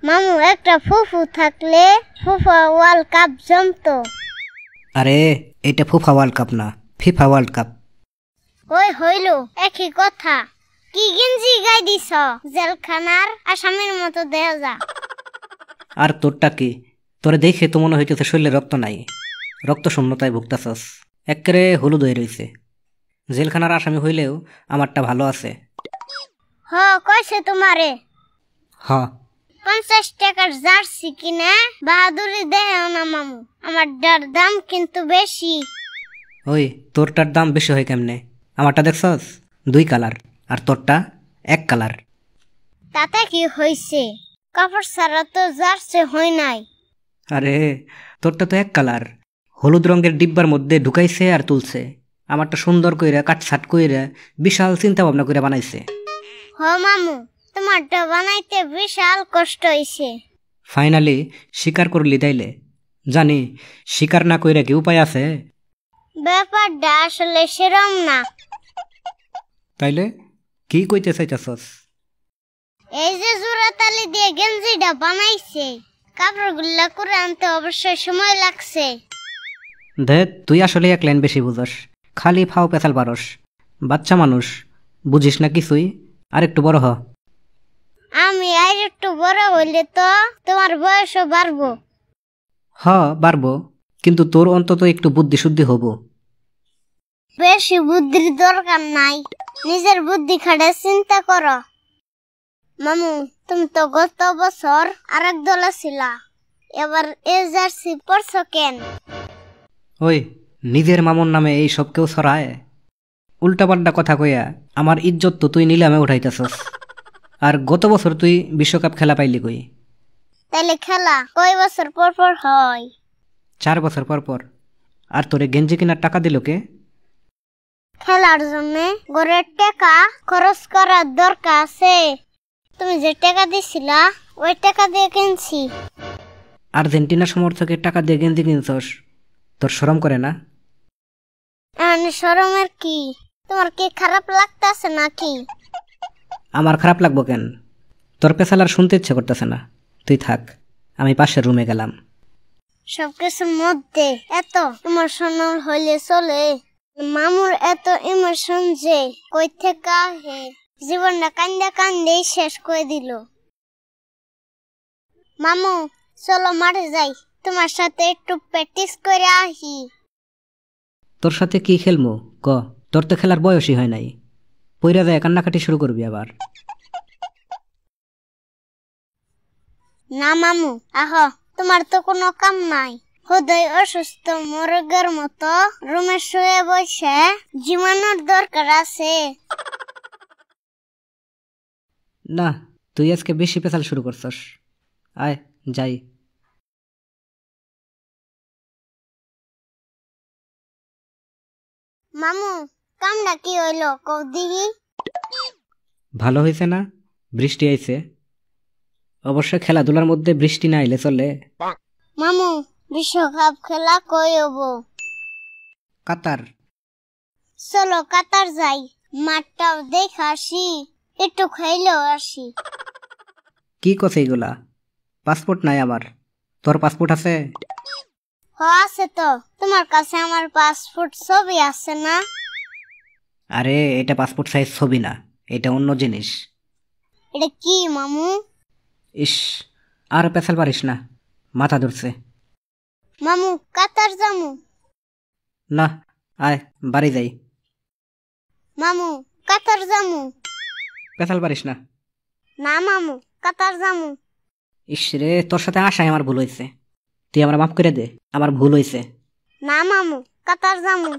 মামু একটা ফুফু থাকলে ফুফা ওয়ার্ল্ড কাপ জমতো। আরে এটা ফুফা ওয়ার্ল্ড কাপ না, ফিফা ওয়ার্ল্ড কাপ। ওই হইল একই কথা। কি গেঞ্জি গাই দিছ, জেলখানার আসামির মতো দেয়া যা। আর তোরটা কি? তোরে দেখে তো মনে হইতেছে শরীরে রক্ত নাই, রক্ত শূন্যতায় ভুগতাছস। একেবারে হলুদ হয়ে রইছে। জেলখানার আসামি হইলেও আমারটা ভালো আছে। হ কইছে তোমারে হ 50 টাকার জার্সি কিনে বাহাদুরি দেও না মামু, আমার দাম কিন্তু বেশি। ওই তোরটার দাম বেশি হয় কেমনে? আমারটা দেখছস 2 কালার আর তোরটা 1 কালার। তাতে কি হইছে? কাপড় ছাড়া তো জার্সি হয় নাই। আরে তোরটা তো 1 কালার, হলুদ রঙের ডিব্বার মধ্যে ঢুকাইছে আর তুলছে। আমারটা সুন্দর কইরা কাটছাট কইরা বিশাল চিন্তা ভাবনা কইরা বানাইছে। হ মামু, তোমারটা বানাইতে বিশাল কষ্ট হইছে। ফাইনালি স্বীকার করলি তাইলে? জানি স্বীকার না কইরা কি উপায় আছে? ব্যাপারটা আসলে সেরম না। তাইলে কি কইতে চাইতাছস? এই যে জোড়াতালি দিয়ে গেঞ্জিটা বানাইছে, কাপড়গুলা করে আনতে অবশ্যই সময় লাগছে। দেখ তুই আসলে এক লাইন বেশি বুঝস, খালি ফাও পেছাল পারস। বাচ্চা মানুষ, বুঝিস না কিছুই। আর একটু বড় হ। আমি আর একটু বড় হইলে তো তোমার বয়সও বাড়বো। হ বাড়বো, কিন্তু তোর অন্তত একটু বুদ্ধি শুদ্ধি হব। বেশি বুদ্ধির দরকার নাই, নিজের বুদ্ধি খাটে চিন্তা করো। মামু, তুমি তো গত বছর আরেক দলে ছিলা, এবার এই জার্সি পরছো কেন? ওই নিজের মামুর নামে এই সব কেউ ছড়ায়? উল্টাপাল্টা কথা কইয়া আমার ইজ্জত তো তুই নিলামে উঠাইতেছস। আর গত বছর তুই বিশ্বকাপ খেলা পাইলি কই? তাইলে খেলা কয় বছর পর পর হয়? 4 বছর পর পর। আর তোরে গেঞ্জি কেনার টাকা দিল কে? খেলার জন্য ঘরের টাকা খরচ করার দরকার আছে। তুমি যে টাকা দিছিলা ওই টাকা দিয়ে কিনছি। আর্জেন্টিনা সমর্থকের টাকা দিয়ে গেঞ্জি কিনছস, তোর শরম করে না? শরমের কি? তোমার কি খারাপ লাগতেছে নাকি? আমার খারাপ লাগবো কেন? তোর পেছাল আর শুনতে ইচ্ছে করতেছে না। তুই থাক, আমি পাশের রুমে গেলাম। সবকিছুর মধ্যে এত ইমোশনাল হইলে চলে? মামুর এত ইমোশন যে কই থেকে আহে, জীবনটা কান্দে কান্দেই শেষ করে দিল। মামু চলো মাঠে যাই, তোমার সাথে একটু প্র্যাকটিস করে আহি। তোর সাথে কি খেলবো ক? তোর তো খেলার বয়সই হয় নাই। পইরা যায় কান্নাকাটি শুরু করবি আবার। না মামু আহ, তোমার তো কোনো কাম নাই। হৃদয় অসুস্থ মুরগের মতো রুমে শুয়ে বসে জীবাণুর দরকার আছে। না, তুই আজকে বেশি পেছাল শুরু করছস। আয় যাই। মামু কামটা কি হইলো কও দিহি? ভালো হয়েছে না? বৃষ্টি আইছে। অবশ্য খেলাধুলার মধ্যে বৃষ্টি না আইলে চলে। মামু বিশ্বকাপ খেলা কই হবো? কাতার। চলো কাতার যাই, মাঠটাও দেখে আসি, একটু খাইলেও আসি। কি কথা এগুলা? পাসপোর্ট নাই আমার। তোর পাসপোর্ট আছে? হ আছে তো, তোমার কাছে আমার পাসপোর্ট ছবি আছে না? আরে এটা পাসপোর্ট সাইজ ছবি না, এটা অন্য জিনিস। এটা কি মামু? ইস, আর পেছাল পারিস না, মাথা ধরছে। মামু কাতার যামু। না, আয় বাড়ি যাই। মামু কাতার যামু। পেছাল পারিস না। না মামু কাতার যামু। ইস রে, তোর সাথে আসাই আমার ভুল হয়েছে। তুই আমার মাফ করে দে, আমার ভুল হয়েছে। না মামু কাতার যামু।